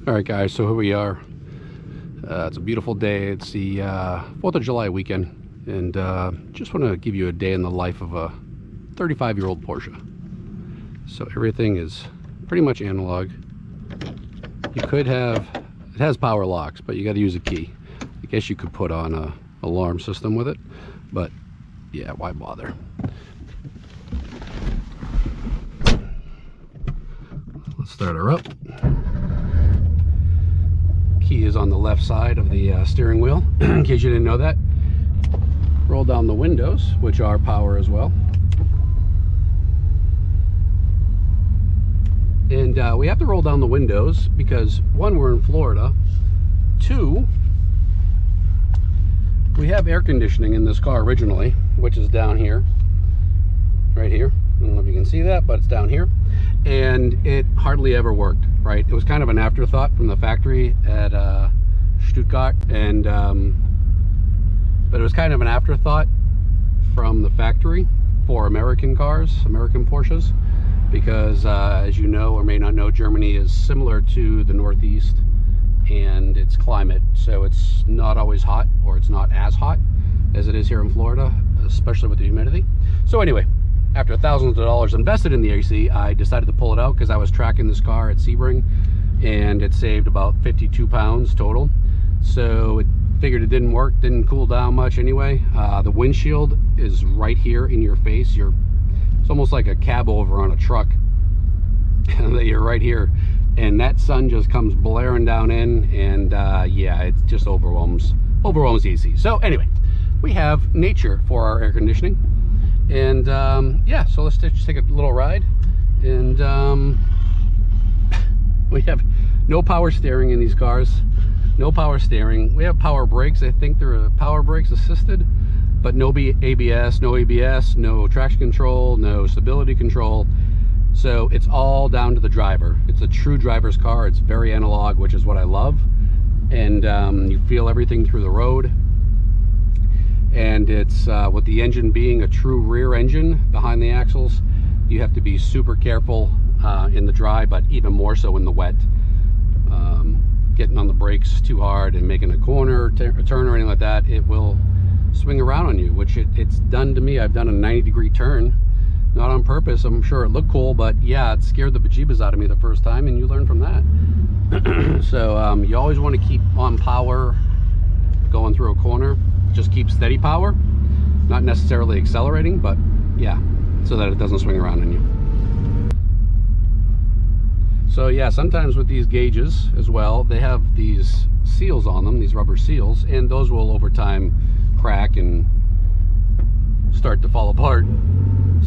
All right, guys, so here we are. It's a beautiful day. It's the 4th of July weekend, and just want to give you a day in the life of a 35-year-old Porsche. So everything is pretty much analog. You could have, it has power locks, but you got to use a key. I guess you could put on a alarm system with it, but yeah, why bother? Let's start her up. Key is on the left side of the steering wheel, in case you didn't know that. Roll down the windows, which are power as well. And we have to roll down the windows because, one, we're in Florida. Two, we have air conditioning in this car originally, which is down here, right here. I don't know if you can see that, but it's down here. And it hardly ever worked, right? It was kind of an afterthought from the factory at Stuttgart, and but it was kind of an afterthought from the factory for American cars, American Porsches, because as you know or may not know, Germany is similar to the Northeast and its climate, so it's not always hot, or it's not as hot as it is here in Florida, especially with the humidity. So anyway, after thousands of dollars invested in the AC, I decided to pull it out because I was tracking this car at Sebring, and it saved about 52 pounds total. So it figured it didn't work, didn't cool down much anyway. The windshield is right here in your face. It's almost like a cab over on a truck. That you're right here, and that sun just comes blaring down in, and yeah, it just overwhelms the AC. So anyway, we have nature for our air conditioning. And yeah, so let's just take a little ride. And we have no power steering in these cars, no power steering. We have power brakes. I think they're power brakes assisted, but no ABS, no traction control, no stability control. So it's all down to the driver. It's a true driver's car. It's very analog, which is what I love. And you feel everything through the road. And it's with the engine being a true rear engine behind the axles, you have to be super careful in the dry, but even more so in the wet. Getting on the brakes too hard and making a corner, a turn or anything like that, it will swing around on you, which it's done to me. I've done a 90-degree turn, not on purpose. I'm sure it looked cool, but yeah, it scared the bejeebas out of me the first time, and you learn from that. So you always want to keep on power going through a corner. Just keep steady power, not necessarily accelerating, but yeah, so that it doesn't swing around on you. So yeah, sometimes with these gauges as well, they have these seals on them, these rubber seals, and those will over time crack and start to fall apart.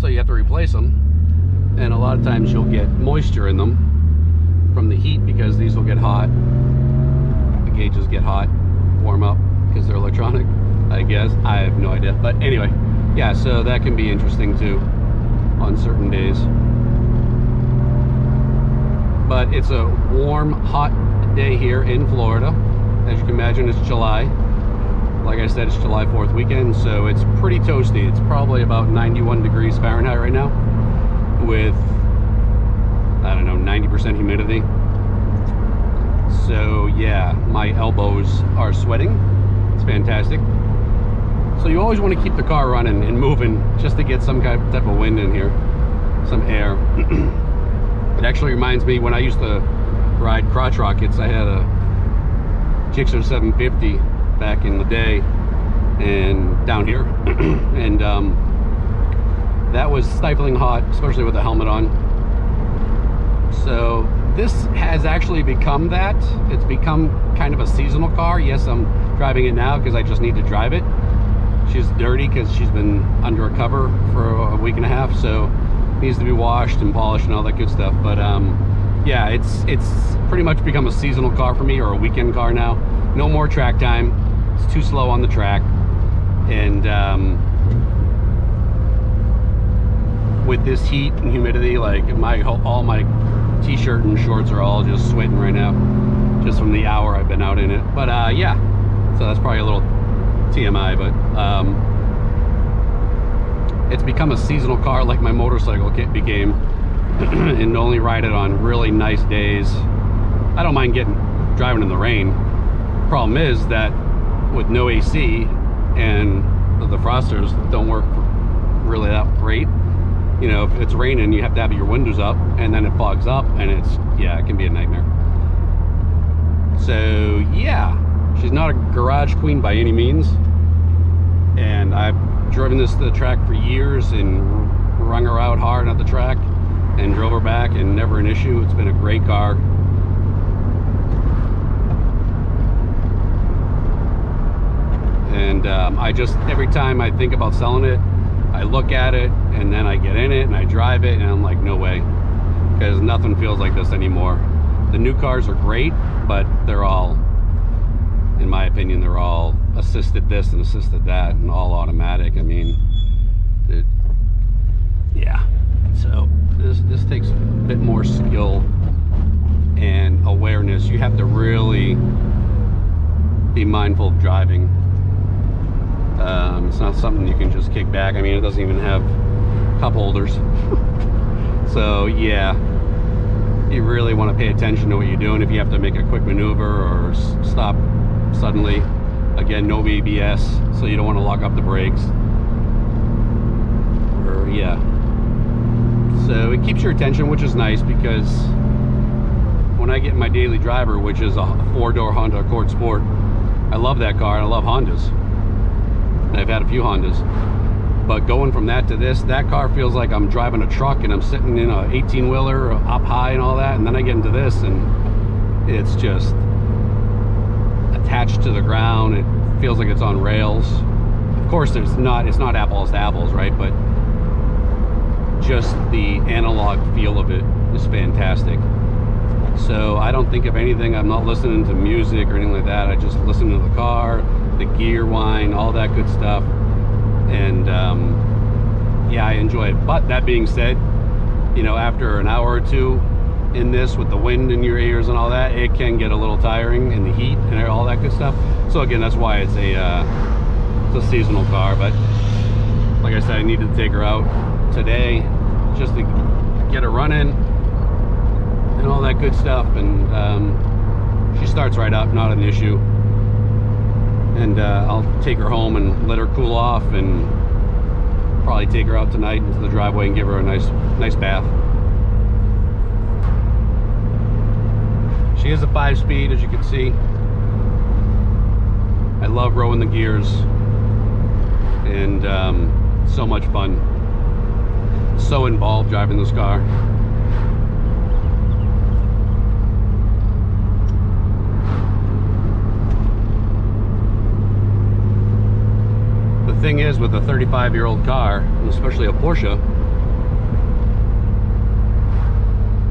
So you have to replace them, and a lot of times you'll get moisture in them from the heat because these will get hot. The gauges get hot, warm up because they're electronic, I guess. I have no idea, but anyway, yeah, so that can be interesting too on certain days. But it's a warm, hot day here in Florida. As you can imagine, it's July. Like I said, it's July 4th weekend, so it's pretty toasty. It's probably about 91 degrees Fahrenheit right now with, I don't know, 90% humidity. So yeah, my elbows are sweating. It's fantastic. So you always want to keep the car running and moving just to get some type of wind in here, some air. It actually reminds me when I used to ride crotch rockets. I had a Gixxer 750 back in the day, and down here, and that was stifling hot, especially with the helmet on. So this has actually become that. It's become kind of a seasonal car. Yes, I'm driving it now because I just need to drive it. She's dirty because she's been under a cover for a week and a half, so needs to be washed and polished and all that good stuff. But yeah, it's pretty much become a seasonal car for me, or a weekend car now. No more track time. It's too slow on the track, and with this heat and humidity, like all my t-shirt and shorts are all just sweating right now, just from the hour I've been out in it. But yeah, so that's probably a little TMI, but it's become a seasonal car like my motorcycle became, and only ride it on really nice days. I don't mind driving in the rain. Problem is that with no AC and the frosters don't work really that great. You know, if it's raining, you have to have your windows up, and then it fogs up, and it can be a nightmare. So yeah, she's not a garage queen by any means, and I've driven this to the track for years and wrung her out hard at the track and drove her back, and never an issue. It's been a great car. And I just, every time I think about selling it, I look at it, and then I get in it and I drive it, and I'm like, no way, because nothing feels like this anymore. The new cars are great, but they're all, in my opinion, they're all assisted this and assisted that and all automatic. I mean, yeah. So this takes a bit more skill and awareness. You have to really be mindful of driving. It's not something you can just kick back. I mean, it doesn't even have cup holders. So yeah, you really want to pay attention to what you're doing. If you have to make a quick maneuver or stop suddenly, again, no ABS, so you don't want to lock up the brakes. Or yeah, so it keeps your attention, which is nice, because when I get in my daily driver, which is a 4-door Honda Accord Sport, I love that car, and I love Hondas. I've had a few Hondas, but going from that to this, that car feels like I'm driving a truck and I'm sitting in a 18-wheeler up high and all that, and then I get into this and it's just attached to the ground. It feels like it's on rails. Of course, it's not apples to apples, right? But just the analog feel of it is fantastic. So I don't think of anything. I'm not listening to music or anything like that. I just listen to the car, the gear whine, all that good stuff. And yeah, I enjoy it. But that being said, you know, after an hour or two in this with the wind in your ears and all that, it can get a little tiring, and the heat and all that good stuff. So again, that's why it's a seasonal car. But like I said, I needed to take her out today just to get her running and all that good stuff. And she starts right up, not an issue. And I'll take her home and let her cool off, and probably take her out tonight into the driveway and give her a nice bath. She is a 5-speed, as you can see. I love rowing the gears, and so much fun. So involved driving this car. The thing is, with a 35-year-old car, especially a Porsche,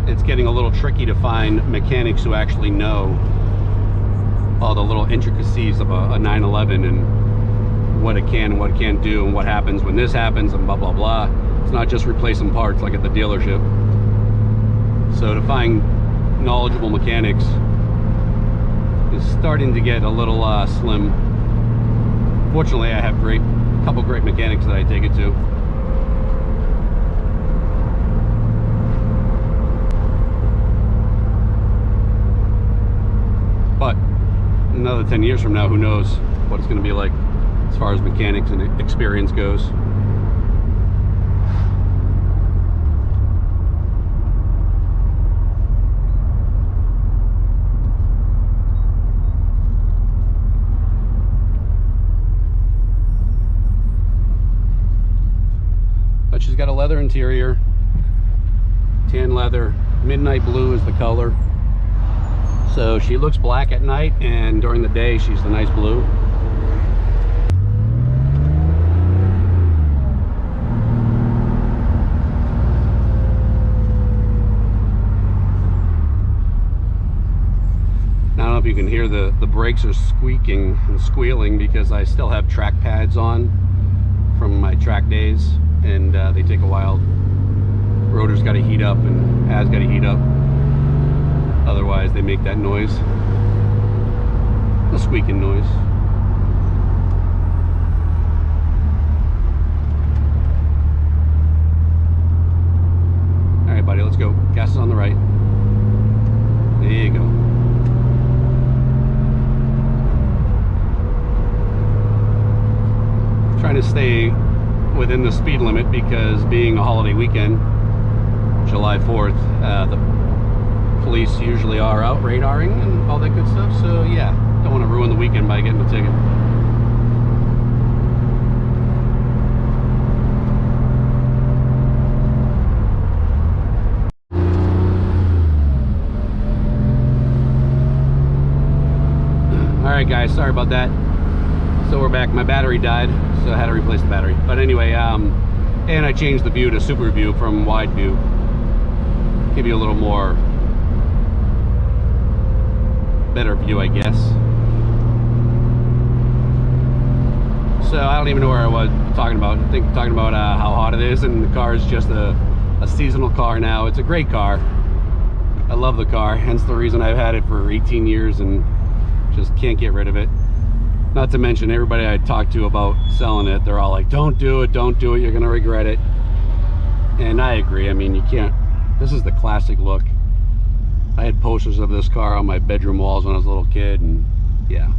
it's getting a little tricky to find mechanics who actually know all the little intricacies of a 911 and what it can and what it can't do and what happens when this happens and blah blah blah. It's not just replacing parts like at the dealership. So to find knowledgeable mechanics is starting to get a little slim. Fortunately, I have a couple great mechanics that I take it to. But another 10 years from now, who knows what it's going to be like as far as mechanics and experience goes. But she's got a leather interior, tan leather, midnight blue is the color. So she looks black at night, and during the day she's the nice blue. Now, I don't know if you can hear the brakes are squeaking and squealing because I still have track pads on from my track days, and they take a while. Rotor's got to heat up and has got to heat up. Otherwise, they make that noise, the squeaking noise. All right, buddy, let's go. Gas is on the right. There you go. within the speed limit, because being a holiday weekend, July 4th, the police usually are out radaring and all that good stuff. So yeah, don't want to ruin the weekend by getting a ticket. Alright guys, sorry about that. So we're back. My battery died, so I had to replace the battery. But anyway, and I changed the view to super view from wide view. Give you a little more better view, I guess. So I don't even know where I was talking about. I think talking about how hot it is, and the car is just a seasonal car now. It's a great car. I love the car, hence the reason I've had it for 18 years and just can't get rid of it. Not to mention everybody I talked to about selling it, they're all like, don't do it, you're gonna regret it. And I agree. I mean, you can't. This is the classic look. I had posters of this car on my bedroom walls when I was a little kid, and yeah.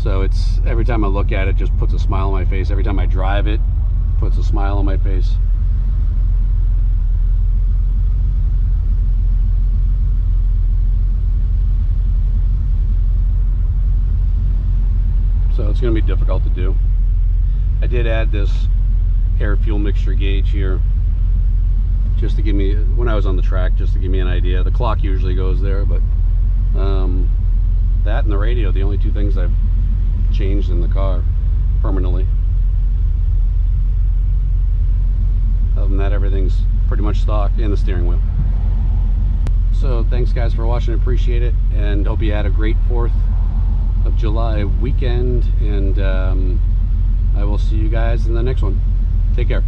So it's, every time I look at it, just puts a smile on my face. Every time I drive it, puts a smile on my face. So it's going to be difficult to do. I did add this air fuel mixture gauge here just to give me, when I was on the track, just to give me an idea. The clock usually goes there, but that and the radio, the only two things I've changed in the car permanently. Other than that, everything's pretty much stock, and the steering wheel. So thanks guys for watching, appreciate it, and hope you had a great 4th of July weekend, and I will see you guys in the next one. Take care.